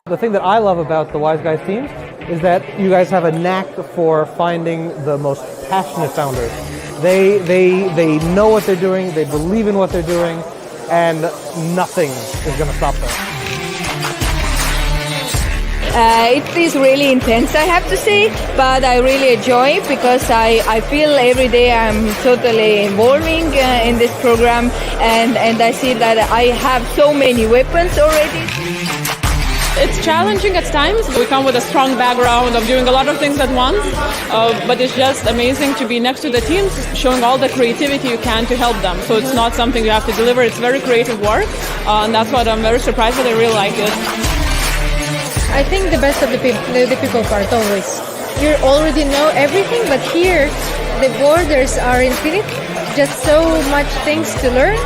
The thing that I love about the Wiseguys teams is that you guys have a knack for finding the most passionate founders. They know what they're doing, they believe in what they're doing, and nothing is going to stop them. It is really intense, I have to say, but I really enjoy it because I feel every day I'm totally evolving in this program, and I see that I have so many weapons already. It's challenging at times. We come with a strong background of doing a lot of things at once, but it's just amazing to be next to the teams, showing all the creativity you can to help them. So it's not something you have to deliver, it's very creative work, and that's what I'm very surprised that they really like it. I think the best of the people part always. You already know everything, but here the borders are infinite, just so much things to learn.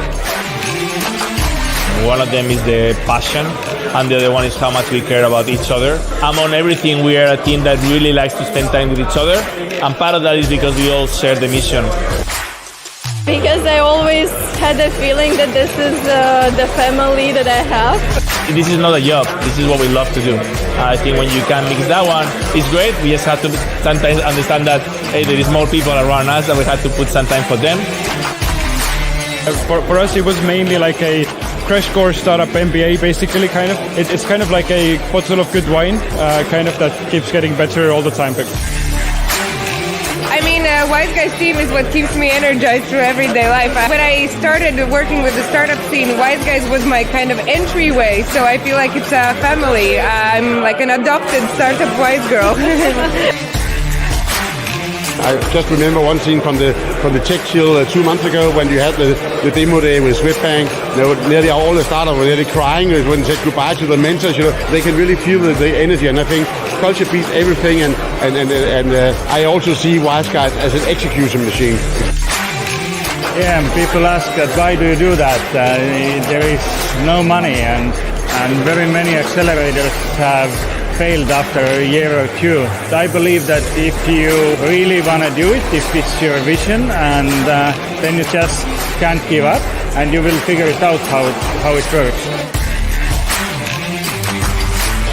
One of them is the passion, and the other one is how much we care about each other. Among everything, we are a team that really likes to spend time with each other, and part of that is because we all share the mission. Because I always had a feeling that this is the family that I have. This is not a job, this is what we love to do. I think when you can mix that one, it's great. We just have to sometimes understand that, hey, there is more people around us, and we have to put some time for them. For us, it was mainly like a crash course startup MBA, basically, kind of. It's kind of like a bottle of good wine, kind of that keeps getting better all the time. I mean, Wiseguys team is what keeps me energized through everyday life. When I started working with the startup scene, Wiseguys was my kind of entryway, so I feel like it's a family. I'm like an adopted startup wise girl. I just remember one scene from the Tech Chill 2 months ago when you had the demo day with Swedbank. Nearly all the startups were nearly crying when they said goodbye to the mentors. They can really feel the energy, and I think culture beats everything. And I also see Wiseguys as an execution machine. Yeah, and people ask that why do you do that? There is no money, and very many accelerators have failed after a year or two. I believe that if you really want to do it, if it's your vision, and then you just can't give up, and you will figure it out how it works.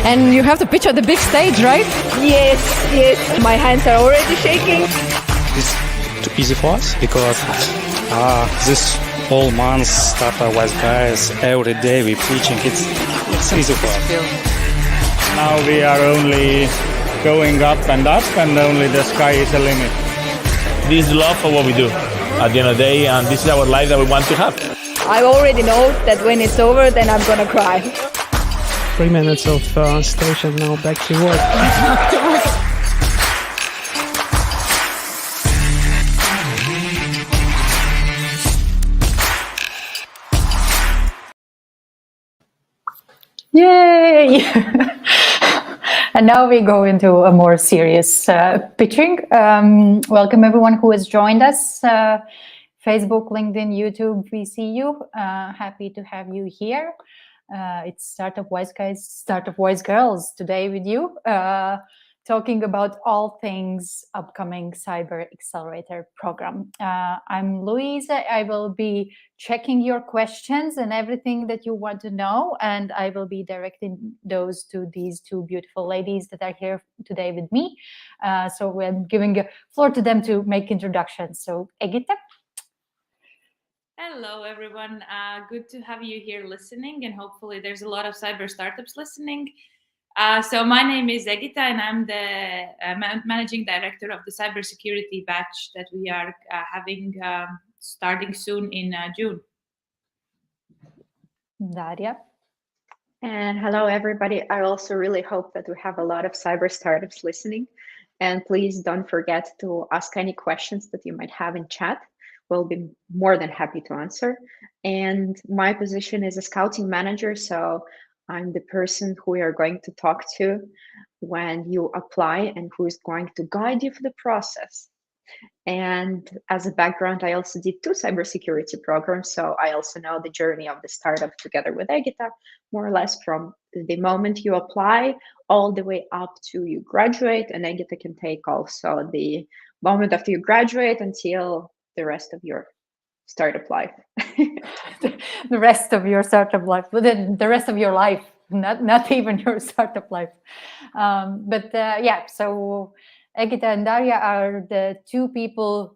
And you have to pitch at the big stage, right? Yes. My hands are already shaking. It's too easy for us because this whole month startup Wiseguys, every day we preaching. It's easy for us. Now we are only going up, and only the sky is the limit. This is love for what we do at the end of the day, and this is our life that we want to have. I already know that when it's over, then I'm gonna cry. 3 minutes of stage and now back to work. Yay! And now we go into a more serious pitching. Welcome everyone who has joined us. Facebook, LinkedIn, YouTube, we see you. Happy to have you here. It's Startup Wiseguys, Startup Wisegirls today with you, talking about all things upcoming Cyber Xcelerator program. I'm Louise. I will be checking your questions and everything that you want to know, and I will be directing those to these two beautiful ladies that are here today with me. So we're giving a floor to them to make introductions. So Egita. Hello, everyone. Good to have you here listening, and hopefully there's a lot of cyber startups listening. So my name is Egita, and I'm the managing director of the cybersecurity batch that we are having starting soon in June. Daria. And hello, everybody. I also really hope that we have a lot of cyber startups listening. And please don't forget to ask any questions that you might have in chat. We'll be more than happy to answer. And my position is a scouting manager, so I'm the person who we are going to talk to when you apply and who is going to guide you through the process. And as a background, I also did 2 cybersecurity programs, so I also know the journey of the startup together with Egita, more or less from the moment you apply all the way up to you graduate, and Egita can take also the moment after you graduate until the rest of your startup life. The rest of your startup life, the rest of your life. not even your startup life. But yeah, so Egita and Daria are the two people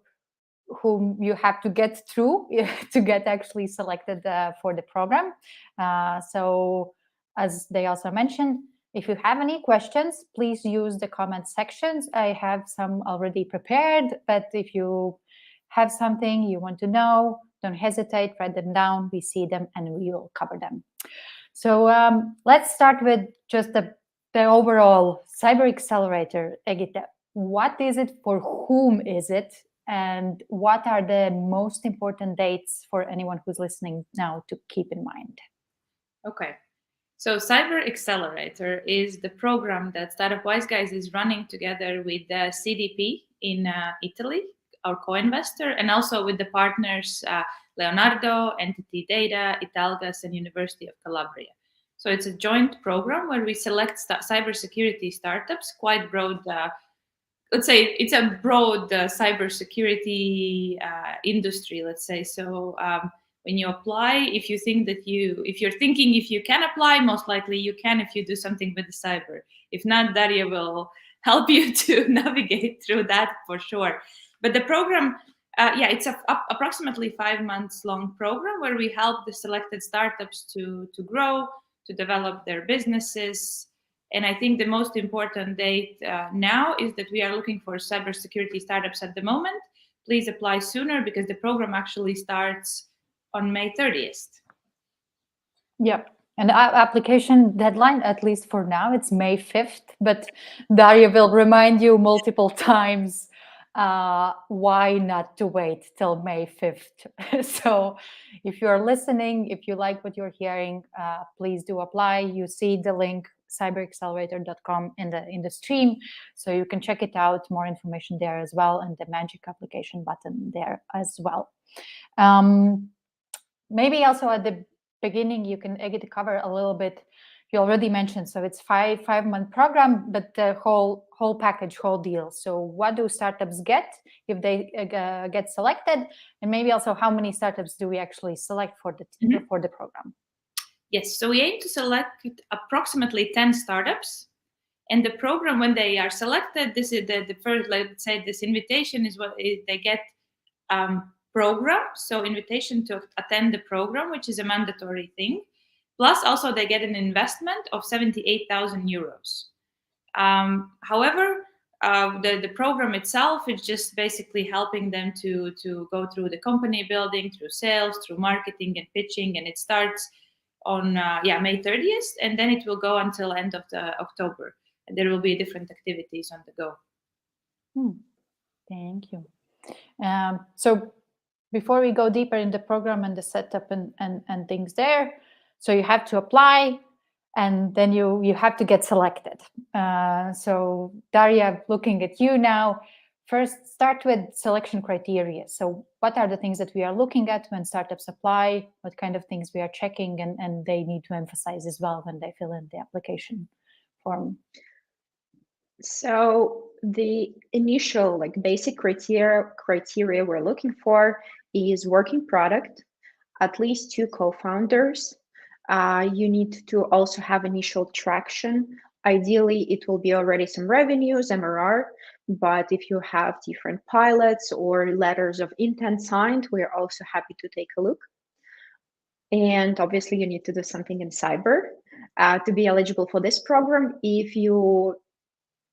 whom you have to get through to get actually selected for the program. So as they also mentioned, if you have any questions, please use the comment sections. I have some already prepared, but if you have something you want to know, don't hesitate, write them down. We see them and we will cover them. So let's start with just the overall Cyber Xcelerator. Egita, what is it, for whom is it, and what are the most important dates for anyone who's listening now to keep in mind? Okay. So Cyber Xcelerator is the program that Startup Wiseguys is running together with the CDP in Italy, our co-investor, and also with the partners Leonardo, Entity Data, Italgas, and University of Calabria. So it's a joint program where we select cybersecurity startups, quite broad. Let's say it's a broad cybersecurity industry. Let's say so. When you apply, if you're thinking if you can apply, most likely you can if you do something with the cyber. If not, Daria will help you to navigate through that for sure. But the program, it's approximately 5 months long program where we help the selected startups to grow, to develop their businesses. And I think the most important date now is that we are looking for cybersecurity startups at the moment. Please apply sooner because the program actually starts on May 30th. Yep. And application deadline, at least for now, it's May 5th. But Daria will remind you multiple times why not to wait till May 5th. So if you're listening, if you like what you're hearing, please do apply. You see the link cyberxcelerator.com in the stream, so you can check it out. More information there as well, and the magic application button there as well. Maybe also at the beginning you can cover a little bit. You already mentioned, so it's 5-month program, but the whole package, whole deal. So what do startups get if they get selected, and maybe also how many startups do we actually select for the program? Yes, so we aim to select approximately 10 startups, and the program, when they are selected, this is the first, let's say, this invitation is what they get. Program, so invitation to attend the program, which is a mandatory thing. Plus, also they get an investment of 78,000 euros. However, the program itself is just basically helping them to go through the company building, through sales, through marketing and pitching, and it starts on May 30th, and then it will go until end of the October. And there will be different activities on the go. Thank you. So before we go deeper in the program and the setup and things there, so you have to apply, and then you have to get selected. So Daria, looking at you now, first start with selection criteria. So what are the things that we are looking at when startups apply? What kind of things we are checking and they need to emphasize as well when they fill in the application form? So the initial basic criteria we're looking for is working product, at least 2 co-founders. You need to also have initial traction. Ideally, it will be already some revenues, MRR, but if you have different pilots or letters of intent signed, we're also happy to take a look. And obviously, you need to do something in cyber to be eligible for this program. If you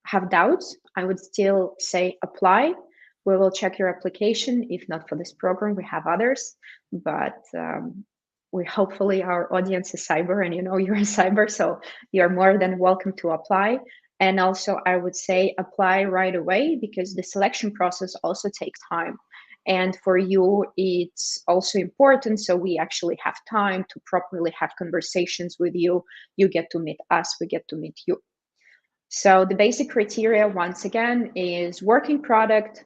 have doubts, I would still say apply. We will check your application. If not for this program, we have others, but hopefully our audience is cyber, and you're in cyber, so you're more than welcome to apply. And also I would say apply right away, because the selection process also takes time. And for you, it's also important, so we actually have time to properly have conversations with you. You get to meet us, we get to meet you. So the basic criteria, once again, is working product.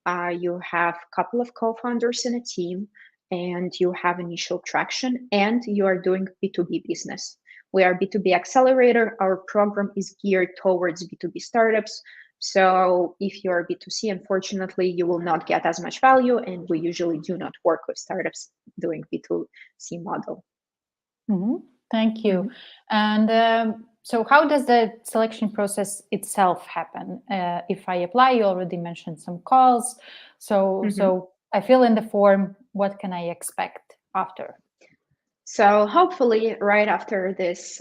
You have a couple of co-founders in a team, and you have initial traction, and you are doing B2B business. We are B2B Accelerator. Our program is geared towards B2B startups. So if you're B2C, unfortunately, you will not get as much value, and we usually do not work with startups doing B2C model. Thank you. And so how does the selection process itself happen? If I apply, you already mentioned some calls. So I fill in the form. What can I expect after? So hopefully right after this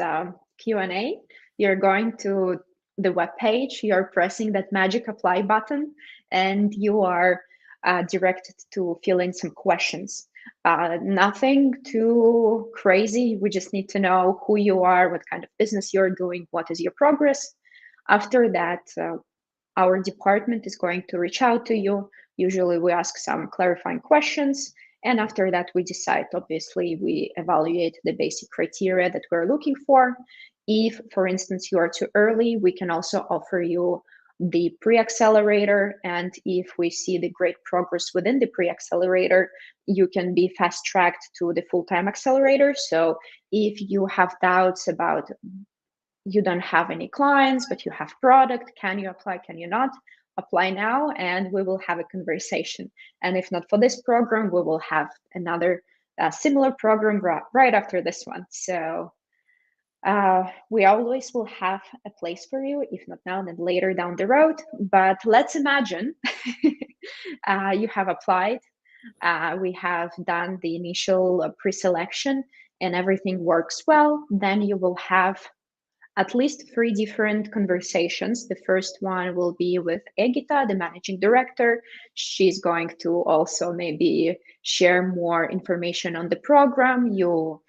Q&A, you're going to the web page, you're pressing that magic apply button, and you are directed to fill in some questions. Nothing too crazy. We just need to know who you are, what kind of business you're doing, what is your progress. After that, our department is going to reach out to you. Usually we ask some clarifying questions. And after that, we decide, obviously, we evaluate the basic criteria that we're looking for. If, for instance, you are too early, we can also offer you the pre-accelerator. And if we see the great progress within the pre-accelerator, you can be fast-tracked to the full-time accelerator. So if you have doubts about, you don't have any clients, but you have product, can you apply, can you not? Apply now, and we will have a conversation. And if not for this program, we will have another similar program right after this one. So we always will have a place for you, if not now, then later down the road. But let's imagine you have applied, we have done the initial pre-selection, and everything works well. Then you will have at least 3 different conversations. The first one will be with Egita, the managing director. She's going to also maybe share more information on the program. You'll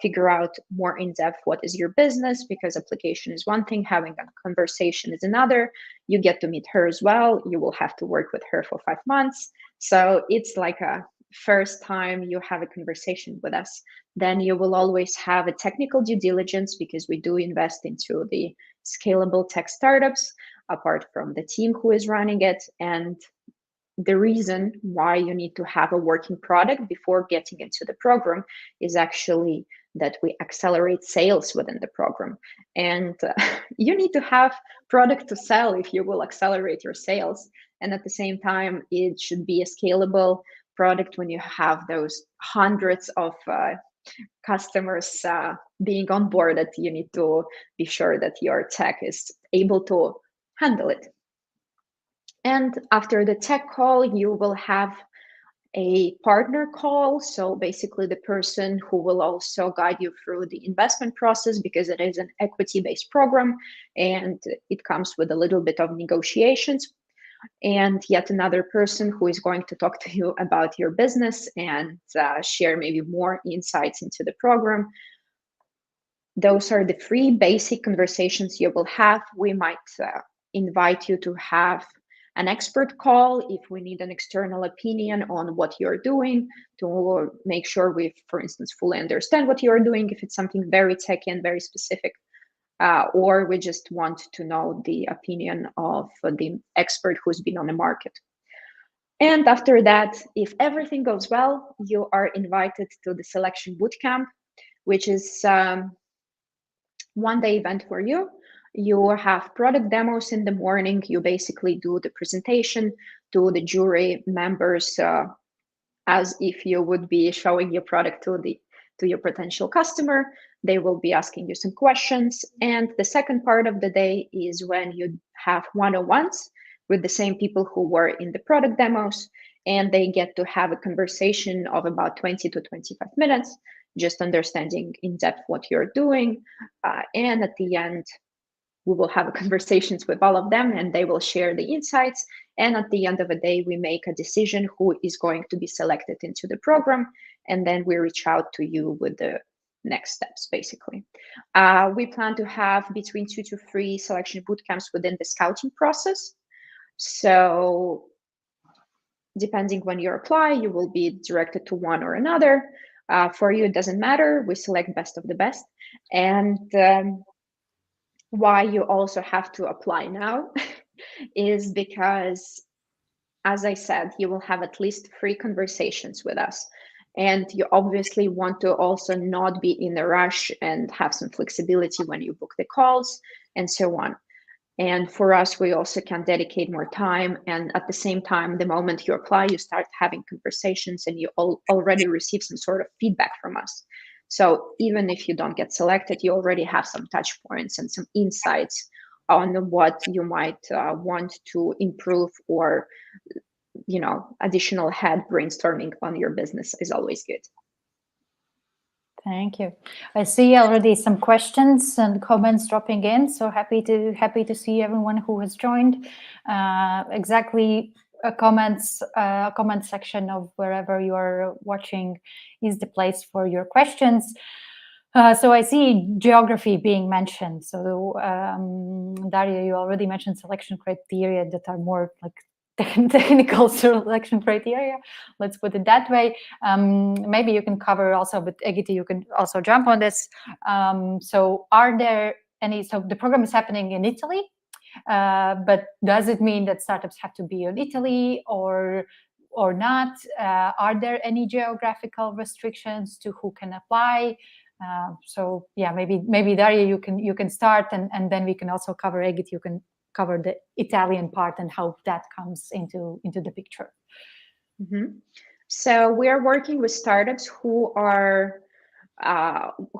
figure out more in depth what is your business, because application is one thing, having a conversation is another. You get to meet her as well. You will have to work with her for 5 months. So it's like a first time you have a conversation with us. Then you will always have a technical due diligence, because we do invest into the scalable tech startups, apart from the team who is running it. And the reason why you need to have a working product before getting into the program is actually that we accelerate sales within the program. And you need to have product to sell if you will accelerate your sales. And at the same time, it should be a scalable product when you have those hundreds of customers being onboarded. You need to be sure that your tech is able to handle it. And after the tech call, you will have a partner call. So basically the person who will also guide you through the investment process, because it is an equity-based program and it comes with a little bit of negotiations. And yet another person who is going to talk to you about your business and share maybe more insights into the program. Those are the 3 basic conversations you will have. We might invite you to have an expert call if we need an external opinion on what you're doing, to make sure we, for instance, fully understand what you're doing, if it's something very techy and very specific. Or we just want to know the opinion of the expert who's been on the market. And after that, if everything goes well, you are invited to the selection bootcamp, which is one-day event for you. You have product demos in the morning. You basically do the presentation to the jury members as if you would be showing your product to your potential customer. They will be asking you some questions. And the second part of the day is when you have one-on-ones with the same people who were in the product demos, and they get to have a conversation of about 20 to 25 minutes, just understanding in depth what you're doing. And at the end, we will have conversations with all of them, and they will share the insights. And at the end of the day, we make a decision who is going to be selected into the program. And then we reach out to you with the next steps, basically. We plan to have between 2 to 3 selection bootcamps within the scouting process. So depending when you apply, you will be directed to one or another. For you, it doesn't matter. We select best of the best. And why you also have to apply now is because, as I said, you will have at least 3 conversations with us. And you obviously want to also not be in a rush and have some flexibility when you book the calls and so on. And for us, we also can dedicate more time. And at the same time, the moment you apply, you start having conversations and you already receive some sort of feedback from us. So even if you don't get selected, you already have some touch points and some insights on what you might want to improve, or additional head brainstorming on your business is always good. Thank you. I see already some questions and comments dropping in. So happy to see everyone who has joined. Exactly, a comment section of wherever you are watching is the place for your questions. So I see geography being mentioned. So Daria, you already mentioned selection criteria that are more like technical selection criteria. Let's put it that way. Maybe you can cover also, but Egita, you can also jump on this. So are there any? So the program is happening in Italy, but does it mean that startups have to be in Italy or not? Are there any geographical restrictions to who can apply? So yeah, maybe Daria, you can start, and then we can also cover Egit. You can cover the Italian part and how that comes into the picture. Mm-hmm. So we are working with startups who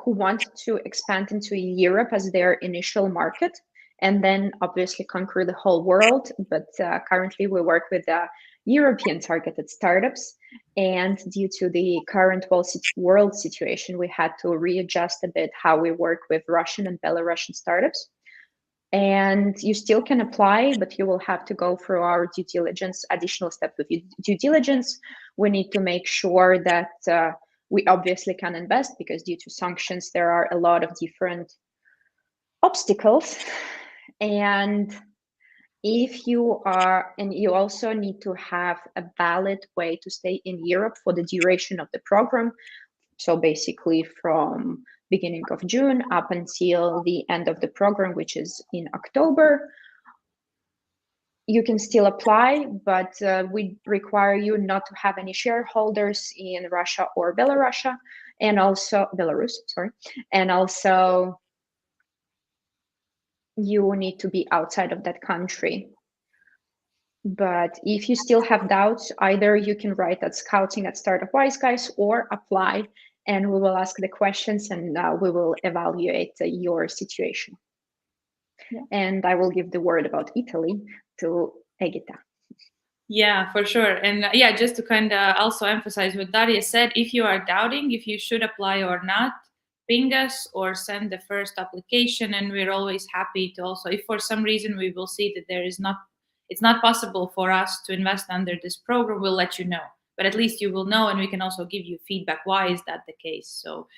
want to expand into Europe as their initial market, and then obviously conquer the whole world. But currently we work with European targeted startups, and due to the current world situation, we had to readjust a bit how we work with Russian and Belarusian startups. And you still can apply, but you will have to go through our due diligence, additional step with due diligence. We need to make sure that we obviously can invest, because due to sanctions, there are a lot of different obstacles. And if you are, and you also need to have a valid way to stay in Europe for the duration of the program. So basically from beginning of June up until the end of the program, which is in October, you can still apply, but we require you not to have any shareholders in Russia or Belarus, and also you need to be outside of that country. But if you still have doubts, either you can write at scouting@startup.wiseguys or apply, and we will ask the questions, and we will evaluate your situation. Yeah. And I will give the word about Italy to Egita. Yeah, for sure. And yeah, just to kind of also emphasize what Daria said, if you are doubting if you should apply or not, ping us or send the first application, and we're always happy to also, if for some reason we will see that it's not possible for us to invest under this program, we'll let you know. But at least you will know, and we can also give you feedback. Why is that the case? So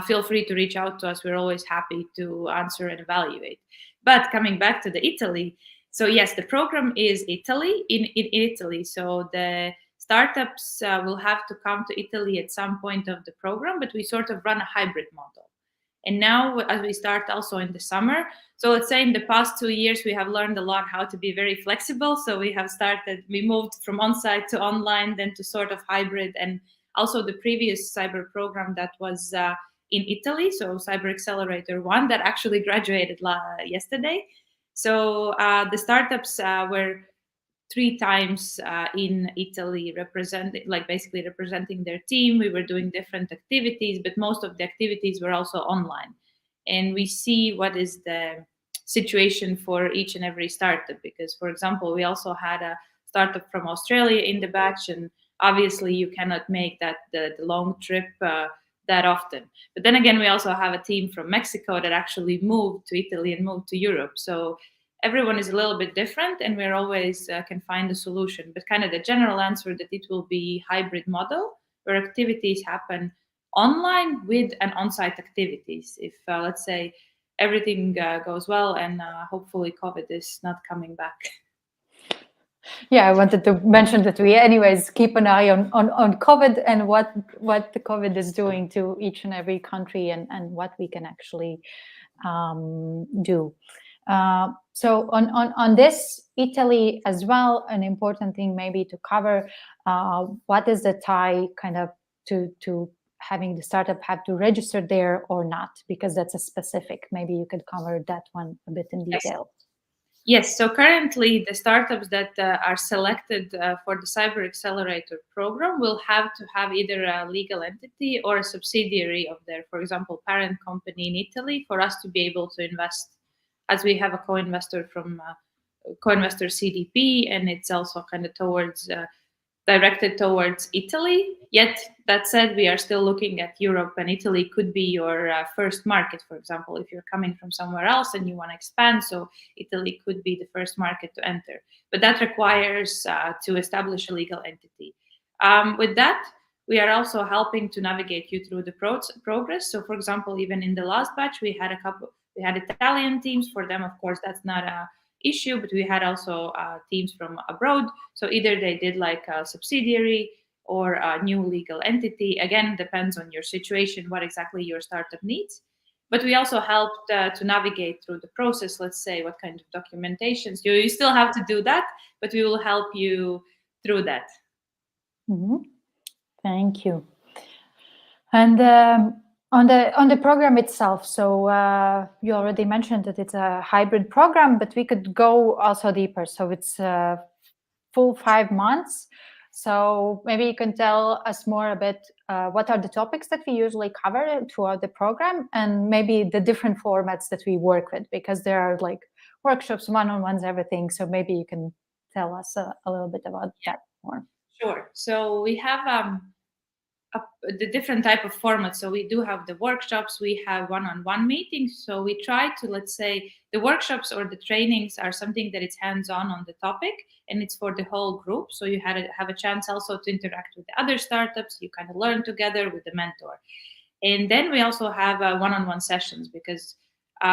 feel free to reach out to us. We're always happy to answer and evaluate. But coming back to the Italy, so yes, the program is Italy in Italy. So the startups will have to come to Italy at some point of the program, but we sort of run a hybrid model. And now, as we start also in the summer, so let's say in the past 2 years, we have learned a lot how to be very flexible. So we moved from on-site to online, then to sort of hybrid. And also the previous cyber program that was in Italy, so Cyber Xcelerator 1, that actually graduated yesterday. So the startups were 3 times in Italy, basically representing their team. We were doing different activities, but most of the activities were also online. And we see what is the situation for each and every startup, because, for example, we also had a startup from Australia in the batch, and obviously you cannot make that the long trip that often. But then again, we also have a team from Mexico that actually moved to Italy and moved to Europe. So everyone is a little bit different, and we're always can find a solution. But kind of the general answer that it will be hybrid model, where activities happen online with an on-site activities. If let's say everything goes well, and hopefully COVID is not coming back. Yeah, I wanted to mention that we anyways keep an eye on COVID and what the COVID is doing to each and every country, and what we can actually do. So on this Italy as well, an important thing maybe to cover, what is the tie kind of to having the startup have to register there or not, because that's a specific, maybe you could cover that one a bit in detail. Yes, so currently the startups that are selected for the Cyber Xcelerator program will have to have either a legal entity or a subsidiary of their, for example, parent company in Italy for us to be able to invest, as we have a co-investor from co-investor CDP, and it's also kind of towards directed towards Italy. Yet, that said, we are still looking at Europe, and Italy could be your first market, for example, if you're coming from somewhere else and you want to expand. So, Italy could be the first market to enter. But that requires to establish a legal entity. With that, we are also helping to navigate you through the progress. So, for example, even in the last batch, we had Italian teams. For them, of course, that's not a issue, but we had also teams from abroad. So either they did like a subsidiary or a new legal entity. Again, depends on your situation, what exactly your startup needs. But we also helped to navigate through the process. Let's say what kind of documentations you still have to do that, but we will help you through that. Thank you. And on the program itself, so you already mentioned that it's a hybrid program, but we could go also deeper. So it's full 5 months. So maybe you can tell us more a bit what are the topics that we usually cover throughout the program, and maybe the different formats that we work with, because there are like workshops, one-on-ones, everything. So maybe you can tell us a little bit about that more. Sure. So we have the different type of formats. So we do have the workshops, we have one-on-one meetings. So we try to, let's say, the workshops or the trainings are something that it's hands-on on the topic, and it's for the whole group. So you have a chance also to interact with the other startups. You kind of learn together with the mentor. And then we also have one-on-one sessions, because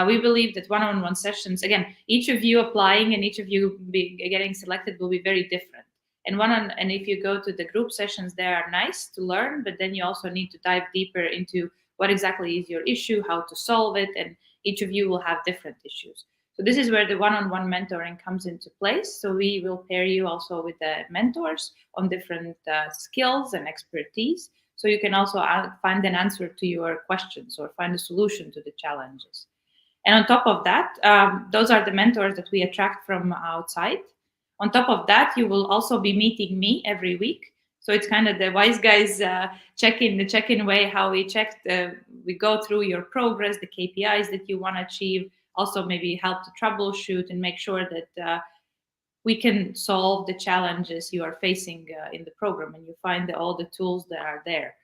we believe that one-on-one sessions, again, each of you applying and each of you getting selected will be very different. And if you go to the group sessions, they are nice to learn, but then you also need to dive deeper into what exactly is your issue, how to solve it, and each of you will have different issues. So this is where the one-on-one mentoring comes into place. So we will pair you also with the mentors on different skills and expertise, so you can also find an answer to your questions or find a solution to the challenges. And on top of that, those are the mentors that we attract from outside. On top of that, you will also be meeting me every week. So it's kind of the Wiseguys check-in way, how we we go through your progress, the KPIs that you want to achieve, also maybe help to troubleshoot and make sure that we can solve the challenges you are facing in the program, and you find all the tools that are there.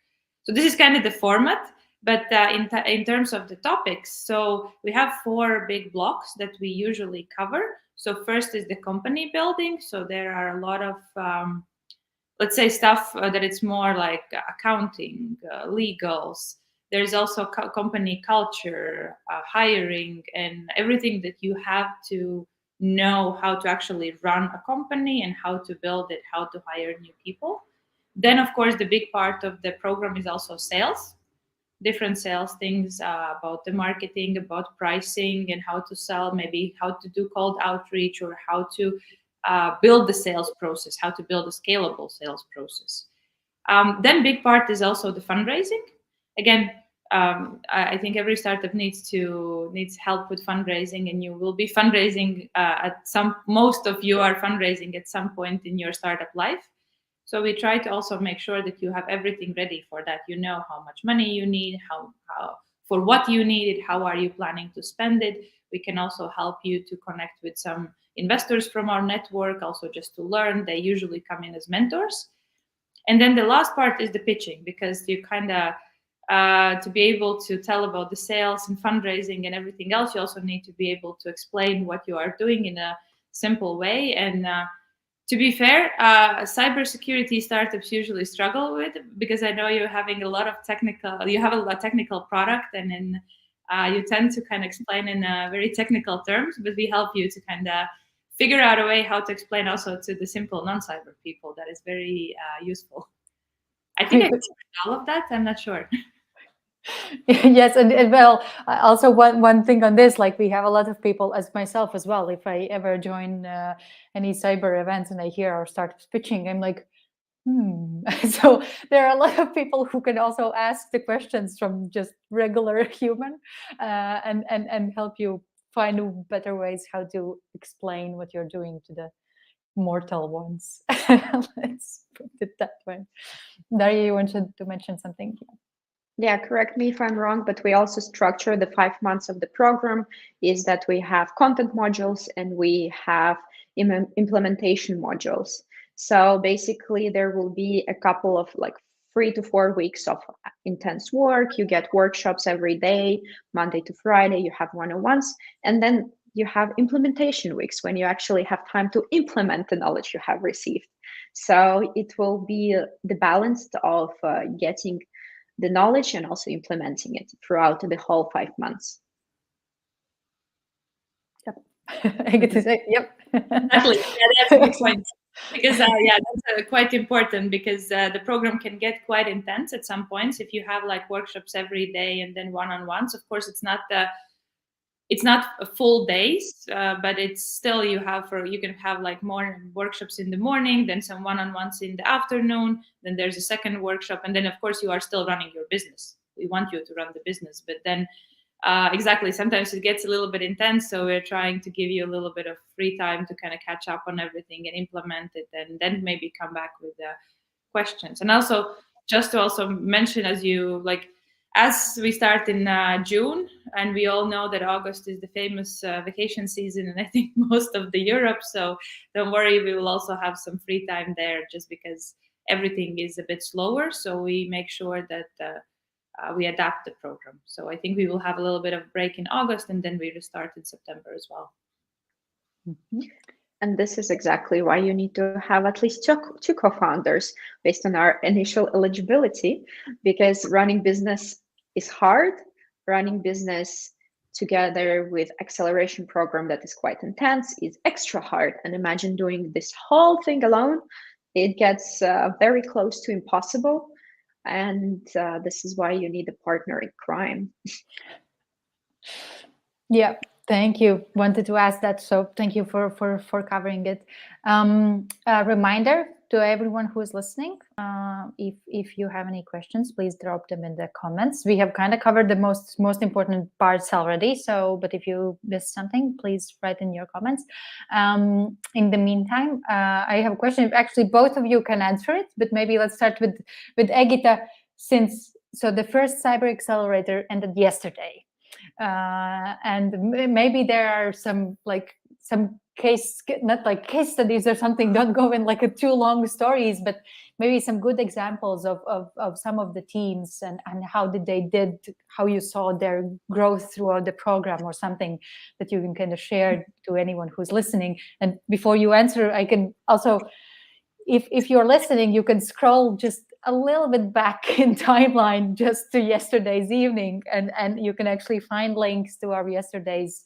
So this is kind of the format. But in terms of the topics, so we have 4 big blocks that we usually cover. So first is the company building. So there are a lot of, let's say, stuff that it's more like accounting, legals. There's also company culture, hiring, and everything that you have to know how to actually run a company and how to build it, how to hire new people. Then, of course, the big part of the program is also sales. Different sales things about the marketing, about pricing, and how to sell, maybe how to do cold outreach, or how to build the sales process, how to build a scalable sales process. Then big part is also the fundraising. Again, I think every startup needs help with fundraising, and you will be fundraising most of you are fundraising at some point in your startup life. So we try to also make sure that you have everything ready for that. You know how much money you need, how for what you need it, how are you planning to spend it. We can also help you to connect with some investors from our network, also just to learn. They usually come in as mentors. And then the last part is the pitching, because you kind of to be able to tell about the sales and fundraising and everything else, you also need to be able to explain what you are doing in a simple way. And to be fair, cybersecurity startups usually struggle with, because I know you're having a lot of you have a technical product, and then you tend to kind of explain in very technical terms, but we help you to kind of figure out a way how to explain also to the simple non-cyber people. That is very useful. I think I covered all of that. I'm not sure. Yes, and well, also one thing on this, like we have a lot of people, as myself as well, if I ever join any cyber events and I hear our startups pitching, I'm like, So there are a lot of people who can also ask the questions from just regular human and help you find better ways how to explain what you're doing to the mortal ones. Let's put it that way. Daria, you wanted to mention something? Yeah, correct me if I'm wrong, but we also structure the 5 months of the program is that we have content modules and we have implementation modules. So basically there will be a couple of like 3 to 4 weeks of intense work. You get workshops every day, Monday to Friday, you have one-on-ones, and then you have implementation weeks when you actually have time to implement the knowledge you have received. So it will be the balance of getting the knowledge and also implementing it throughout the whole 5 months. Yep. I get to say, yep. Exactly. Yeah, that's a good point. Because yeah, that's quite important because the program can get quite intense at some points if you have like workshops every day and then one-on-ones. Of course, it's not a full days, but it's still you can have like more workshops in the morning, then some one-on-ones in the afternoon, then there's a second workshop, and then of course you are still running your business. We want you to run the business, but then exactly, sometimes it gets a little bit intense, so we're trying to give you a little bit of free time to kind of catch up on everything and implement it, and then maybe come back with questions. And also, just to also mention, as we start in June, and we all know that August is the famous vacation season, and I think most of the Europe, so don't worry, we will also have some free time there just because everything is a bit slower, so we make sure that we adapt the program. So I think we will have a little bit of break in August, and then we restart in September as well. Mm-hmm. And this is exactly why you need to have at least two co-founders based on our initial eligibility, because running business is hard. Running business together with acceleration program that is quite intense is extra hard. And imagine doing this whole thing alone. It gets very close to impossible. And this is why you need a partner in crime. Yeah, thank you. Wanted to ask that, so thank you for covering it. A reminder to everyone who is listening, if you have any questions, please drop them in the comments. We have kind of covered the most important parts already, so but if you missed something, please write in your comments. In the meantime, I have a question. Actually, both of you can answer it, but maybe let's start with Egita, so the first Cyber Xcelerator ended yesterday. And maybe there are some not like case studies or something, don't go in like a too long stories, but maybe some good examples of some of the teams and how how you saw their growth throughout the program, or something that you can kind of share to anyone who's listening. And before you answer, I can also, if you're listening, you can scroll just a little bit back in timeline just to yesterday's evening, and you can actually find links to our yesterday's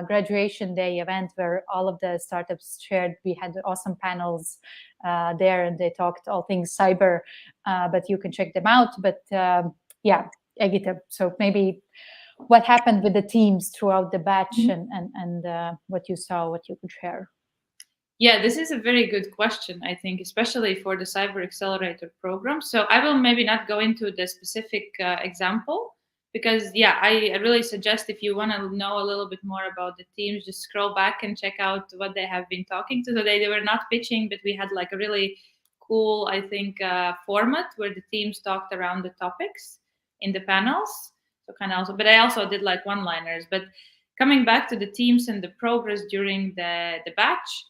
graduation day event where all of the startups shared. We had awesome panels there, and they talked all things cyber, but you can check them out. But yeah, Egita, so maybe what happened with the teams throughout the batch, and what you saw, what you could share. Yeah, this is a very good question, I think, especially for the Cyber Xcelerator program. So I will maybe not go into the specific example, because, yeah, I really suggest if you want to know a little bit more about the teams, just scroll back and check out what they have been talking to. So they were not pitching, but we had like a really cool, I think, format where the teams talked around the topics in the panels. So kind of also, but I also did like one-liners. But coming back to the teams and the progress during the batch,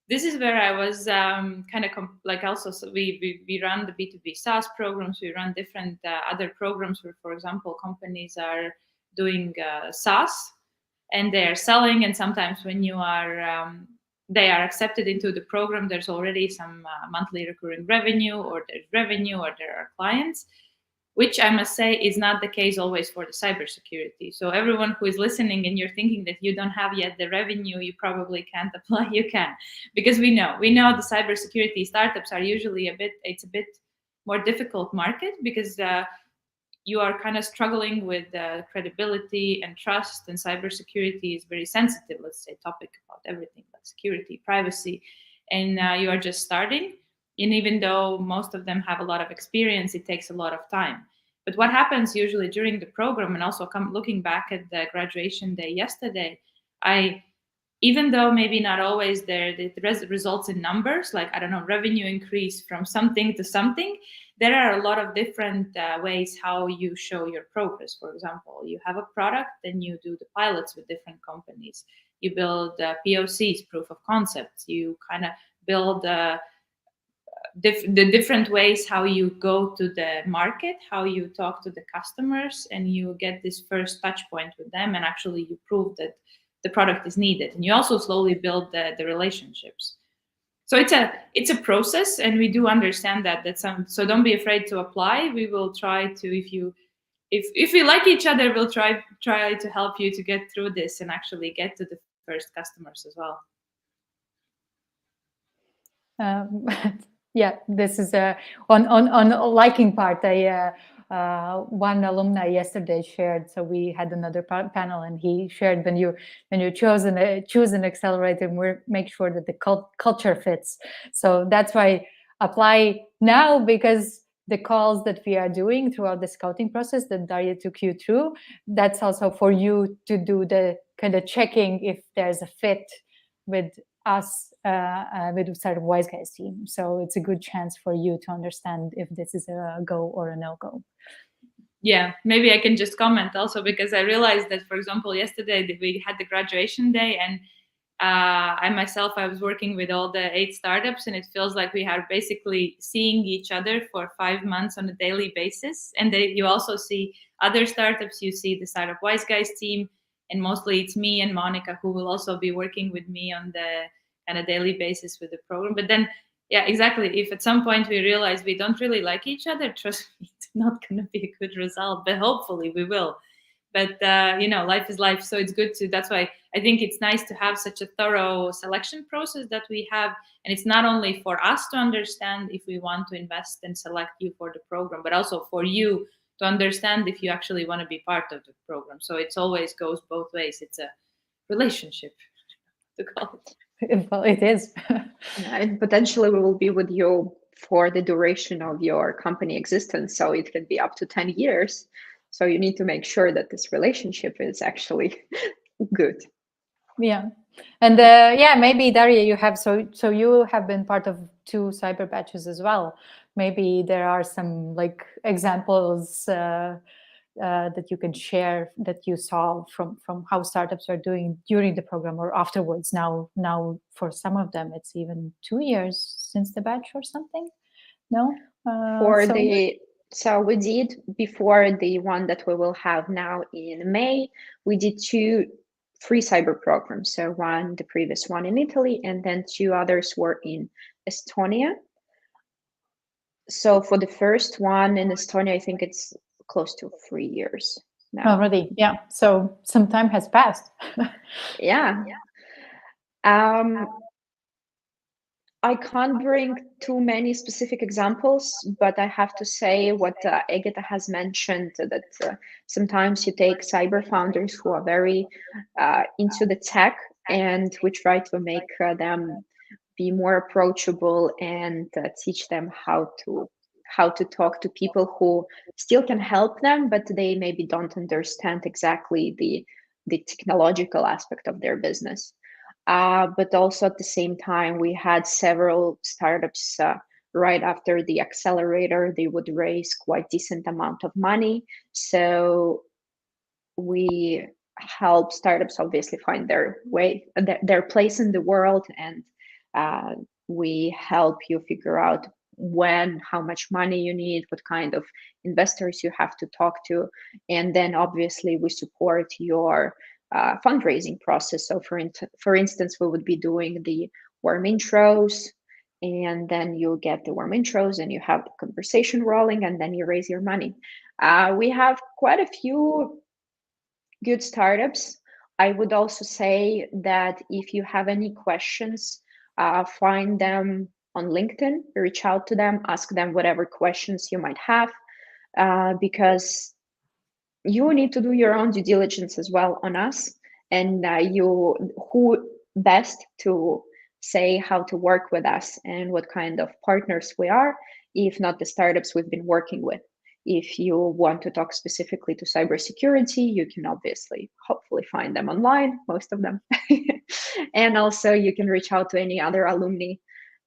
this is where I was also, so we run the B2B SaaS programs. We run different other programs where, for example, companies are doing SaaS and they're selling. And sometimes when you are, they are accepted into the program, there's already some monthly recurring revenue, or there's revenue, or there are clients, which I must say is not the case always for the cybersecurity. So everyone who is listening and you're thinking that you don't have yet the revenue, you probably can't apply. You can, because we know the cybersecurity startups are usually a bit more difficult market, because you are kind of struggling with credibility and trust, and cybersecurity is very sensitive, let's say, topic about everything like security, privacy, and you are just starting. And even though most of them have a lot of experience, it takes a lot of time. But what happens usually during the program, and also looking back at the graduation day yesterday, Even though maybe not always the results in numbers, like, I don't know, revenue increase from something to something, there are a lot of different ways how you show your progress. For example, you have a product, then you do the pilots with different companies. You build POCs, proof of concepts. You kind of build the different ways how you go to the market, how you talk to the customers, and you get this first touch point with them, and actually you prove that the product is needed, and you also slowly build the relationships. So it's a process, and we do understand that so don't be afraid to apply. We will try to, if we like each other, we'll try to help you to get through this and actually get to the first customers as well. Yeah, this is on liking part. One alumni yesterday shared. So we had another panel, and he shared when you choose an accelerator, make sure that the culture fits. So that's why apply now, because the calls that we are doing throughout the scouting process that Daria took you through, that's also for you to do the kind of checking if there's a fit with us, with the Startup Wiseguys team. So it's a good chance for you to understand if this is a go or a no-go. Yeah, maybe I can just comment also, because I realized that, for example, yesterday we had the graduation day, and I was working with all the 8 startups, and it feels like we are basically seeing each other for 5 months on a daily basis. And you also see other startups, you see the Startup Wiseguys team, and mostly it's me and Monica who will also be working with me on the kind of daily basis with the program. But then, yeah, exactly. If at some point we realize we don't really like each other, trust me, it's not going to be a good result, but hopefully we will. But, life is life. So it's good that's why I think it's nice to have such a thorough selection process that we have. And it's not only for us to understand if we want to invest and select you for the program, but also for you to understand if you actually want to be part of the program. So it always goes both ways. It's a relationship, to call it. Well, it is. And potentially we will be with you for the duration of your company existence. So it can be up to 10 years. So you need to make sure that this relationship is actually good. Yeah. And maybe Daria, you have you have been part of 2 cyber batches as well. Maybe there are some examples that you can share that you saw from how startups are doing during the program or afterwards. Now for some of them it's even 2 years since the batch or something. No. So we did, before the one that we will have now in May, we did 2 free cyber programs. So the previous one in Italy, and then 2 others were in Estonia. So for the first one in Estonia, I think it's close to 3 years now. Already, yeah. So some time has passed. Yeah. I can't bring too many specific examples, but I have to say what Egita has mentioned, that sometimes you take cyber founders who are very into the tech, and we try to make them be more approachable and teach them how to talk to people who still can help them, but they maybe don't understand exactly the technological aspect of their business. But also at the same time, we had several startups right after the accelerator. They would raise quite decent amount of money. So we help startups obviously find their way, their place in the world, and we help you figure out how much money you need, what kind of investors you have to talk to, and then obviously we support your fundraising process. So for instance, we would be doing the warm intros, and then you get the warm intros and you have the conversation rolling, and then you raise your money. We have quite a few good startups. I would also say that if you have any questions, find them on LinkedIn, reach out to them, ask them whatever questions you might have, because you need to do your own due diligence as well on us, and who best to say how to work with us and what kind of partners we are, if not the startups we've been working with. If you want to talk specifically to cybersecurity, you can obviously, hopefully find them online, most of them. And also you can reach out to any other alumni.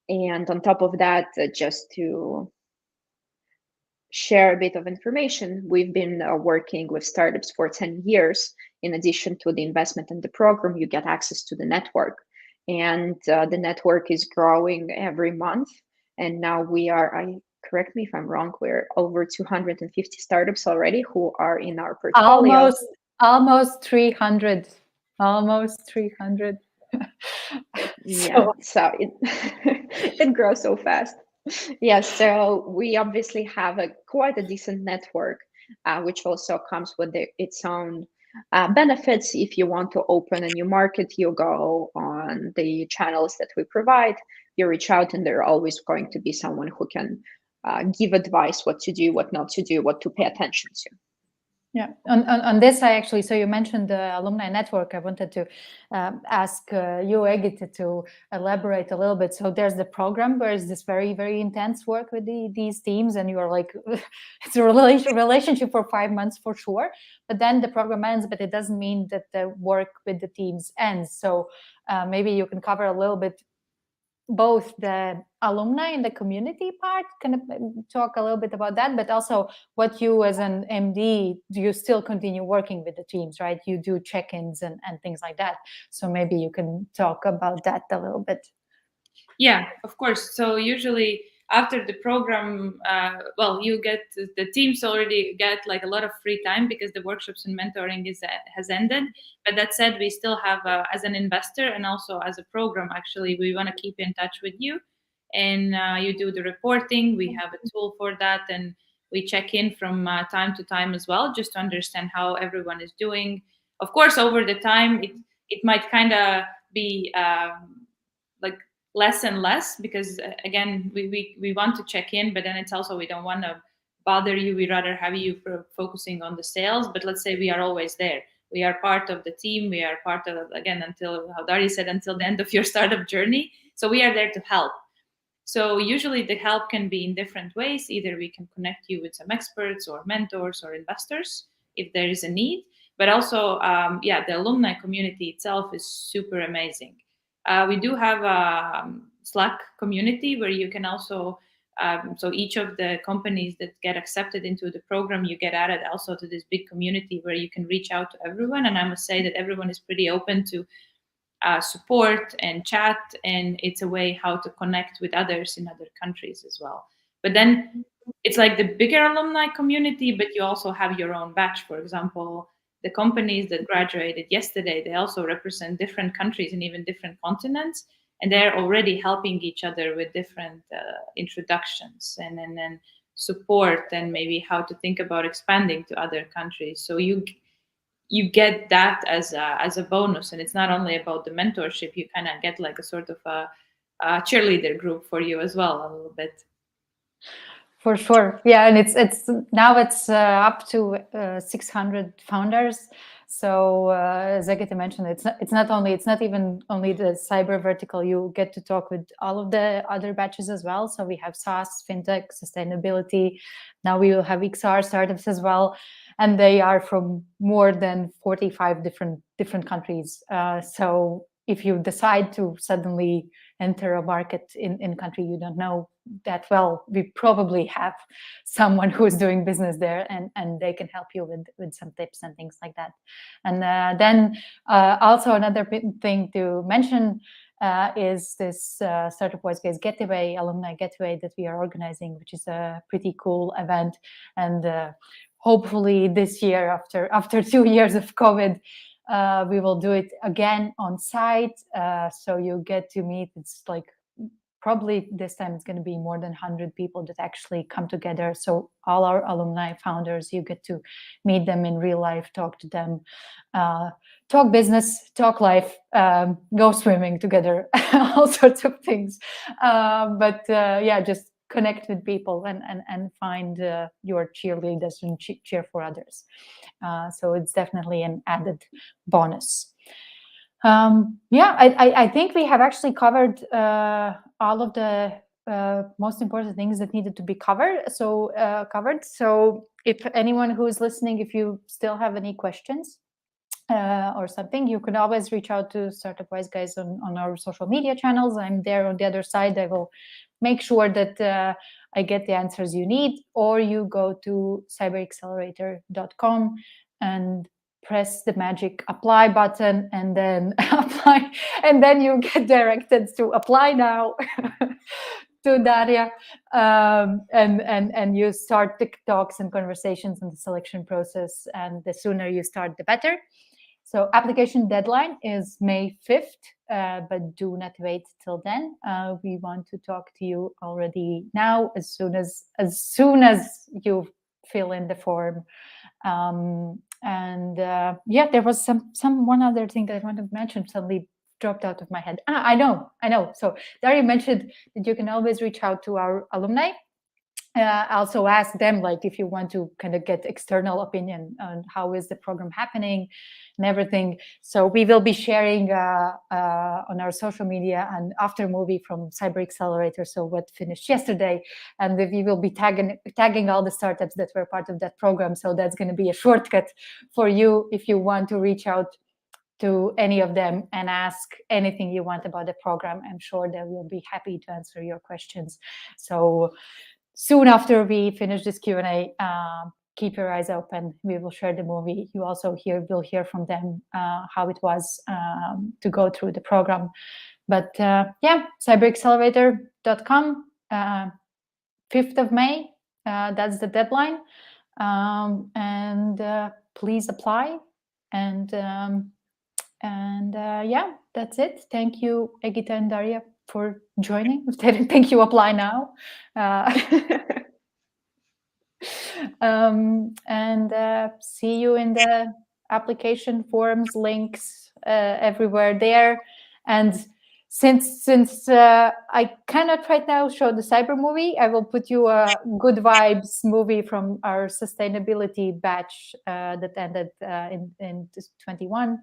And on top of that, just to share a bit of information, we've been working with startups for 10 years. In addition to the investment in the program, you get access to the network. And the network is growing every month. And now we are, correct me if I'm wrong, we're over 250 startups already who are in our portfolio. Almost 300. Almost 300. Yeah, so it, it grows so fast. Yeah, so we obviously have quite a decent network, which also comes with its own benefits. If you want to open a new market, you go on the channels that we provide, you reach out, and there's always going to be someone who can give advice what to do, what not to do, what to pay attention to. Yeah, on this, so you mentioned the alumni network. I wanted to ask you, Egita, to elaborate a little bit. So there's the program where it's this very, very intense work with these teams, and you are like, it's a relationship for 5 months for sure. But then the program ends, but it doesn't mean that the work with the teams ends. So maybe you can cover a little bit both the alumni and the community part, kind of talk a little bit about that, but also what you as an MD, do you still continue working with the teams, right? You do check-ins and things like that. So maybe you can talk about that a little bit. Yeah, of course. So usually after the program, you get, the teams already get like a lot of free time because the workshops and mentoring has ended. But that said, we still have, as an investor and also as a program, actually, we want to keep in touch with you. And you do the reporting. We have a tool for that. And we check in from time to time as well, just to understand how everyone is doing. Of course, over the time, it might kind of be like less and less, because again, we want to check in, but then it's also, we don't want to bother you. We rather have you focusing on the sales. But let's say we are always there. We are part of the team. We are part of, again, until, how Daria said, until the end of your startup journey. So we are there to help. So usually the help can be in different ways. Either we can connect you with some experts or mentors or investors if there is a need. But also, the alumni community itself is super amazing. We do have a Slack community where you can also, so each of the companies that get accepted into the program, you get added also to this big community where you can reach out to everyone. And I must say that everyone is pretty open to support and chat, and it's a way how to connect with others in other countries as well. But then it's like the bigger alumni community, but you also have your own batch. For example, the companies that graduated yesterday, they also represent different countries and even different continents, and they're already helping each other with different introductions and then support, and maybe how to think about expanding to other countries. So you get that as a bonus, and it's not only about the mentorship. You kind of get like a sort of a cheerleader group for you as well, a little bit. For sure, yeah, and it's now up to 600 founders. So as Egita mentioned, it's not even only the cyber vertical. You get to talk with all of the other batches as well. So we have SaaS, fintech, sustainability. Now we will have XR startups as well, and they are from more than 45 different countries. So if you decide to suddenly enter a market in a country you don't know that well, we probably have someone who is doing business there, and they can help you with some tips and things like that. And then also another thing to mention is this Startup Wiseguys Getaway, Alumni Getaway that we are organizing, which is a pretty cool event. And hopefully this year, after 2 years of COVID, we will do it again on site. So you get to meet, it's like, probably this time it's going to be more than 100 people that actually come together. So all our alumni founders, you get to meet them in real life, talk to them, talk business, talk life, go swimming together, all sorts of things. Just connect with people and find your cheerleaders and cheer for others. So it's definitely an added bonus. I think we have actually covered all of the most important things that needed to be covered. So if anyone who is listening, if you still have any questions or something, you can always reach out to Startup Wiseguys on our social media channels. I'm there on the other side. I will make sure that I get the answers you need, or you go to cyberxcelerator.com and press the magic apply button and then apply, and then you get directed to apply now to Daria, and you start the talks and conversations in the selection process, and the sooner you start, the better. So application deadline is May 5th, but do not wait till then. We want to talk to you already now, as soon as you fill in the form. There was one other thing that I wanted to mention, suddenly dropped out of my head. I know. So Daria mentioned that you can always reach out to our alumni. Also ask them, like, if you want to kind of get external opinion on how is the program happening and everything. So we will be sharing on our social media an after movie from Cyber Xcelerator, so what finished yesterday, and we will be tagging all the startups that were part of that program. So that's going to be a shortcut for you if you want to reach out to any of them and ask anything you want about the program. I'm sure they will be happy to answer your questions. So soon after we finish this Q&A, keep your eyes open. We will share the movie. You also will hear from them how it was to go through the program. But cyberxcelerator.com, 5th of May, that's the deadline. Please apply. That's it. Thank you, Egita and Daria, for joining. Thank you, apply now. See you in the application forms, links everywhere there. And since I cannot right now show the cyber movie, I will put you a good vibes movie from our sustainability batch that ended in 2021.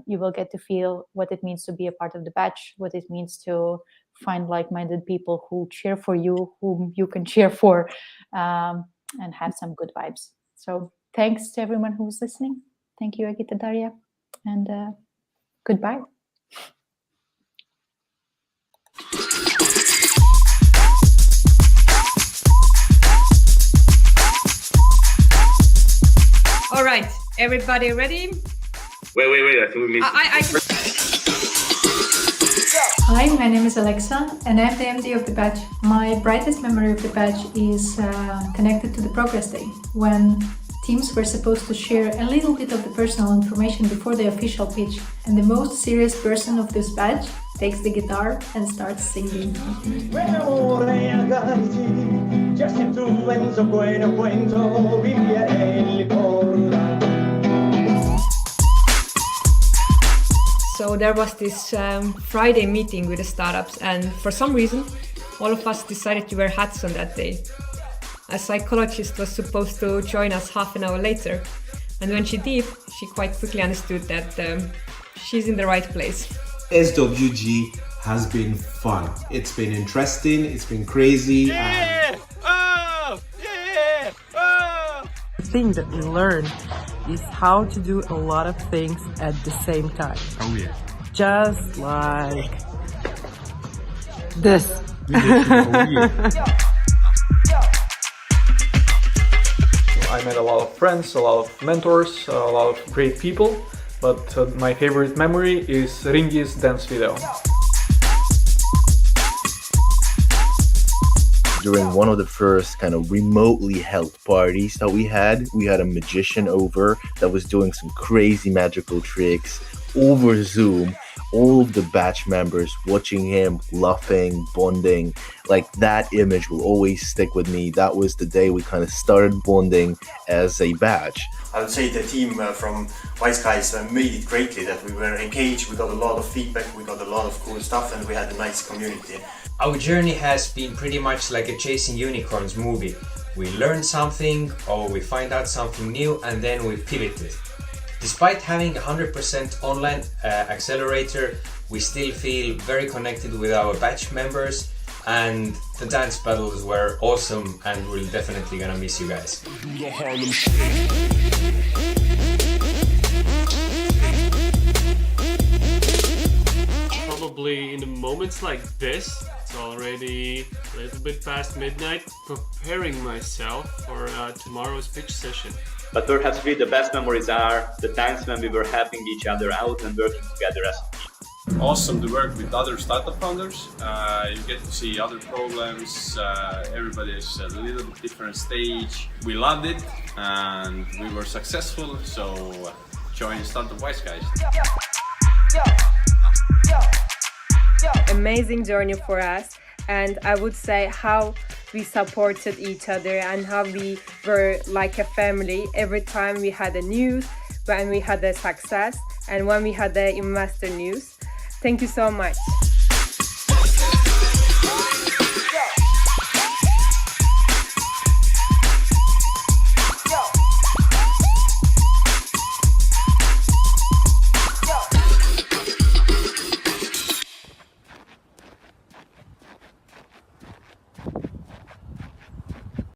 You will get to feel what it means to be a part of the batch, what it means to find like-minded people who cheer for you, whom you can cheer for, and have some good vibes. So thanks to everyone who's listening. Thank you, Egita, Daria, and goodbye. All right, everybody ready? Wait, I think we missed Hi, my name is Alexa and I'm the MD of the batch. My brightest memory of the batch is connected to the progress day, when teams were supposed to share a little bit of the personal information before the official pitch, and the most serious person of this batch takes the guitar and starts singing. So there was this Friday meeting with the startups, and for some reason all of us decided to wear hats on that day. A psychologist was supposed to join us half an hour later, and when she did, she quite quickly understood that she's in the right place. SWG has been fun. It's been interesting, it's been crazy. The thing that we learned is how to do a lot of things at the same time. Oh yeah. Just like this. I met a lot of friends, a lot of mentors, a lot of great people, but my favorite memory is Ringi's dance video. During one of the first kind of remotely held parties that we had a magician over that was doing some crazy magical tricks over Zoom. All of the batch members watching him, laughing, bonding, like that image will always stick with me. That was the day we kind of started bonding as a batch. I would say the team from Wiseguys made it greatly, that we were engaged, we got a lot of feedback, we got a lot of cool stuff, and we had a nice community. Our journey has been pretty much like a Chasing Unicorns movie. We learn something, or we find out something new, and then we pivot it. Despite having 100% online accelerator, we still feel very connected with our batch members, and the dance battles were awesome, and we're definitely gonna miss you guys. Probably in the moments like this, it's already a little bit past midnight, preparing myself for tomorrow's pitch session. But perhaps the best memories are the times when we were helping each other out and working together as a team. Awesome to work with other startup founders. You get to see other problems. Everybody is a little bit different stage. We loved it and we were successful. So join Startup Wiseguys. Amazing journey for us, and I would say how we supported each other and how we were like a family every time we had a news, when we had a success, and when we had the investor news. Thank you so much.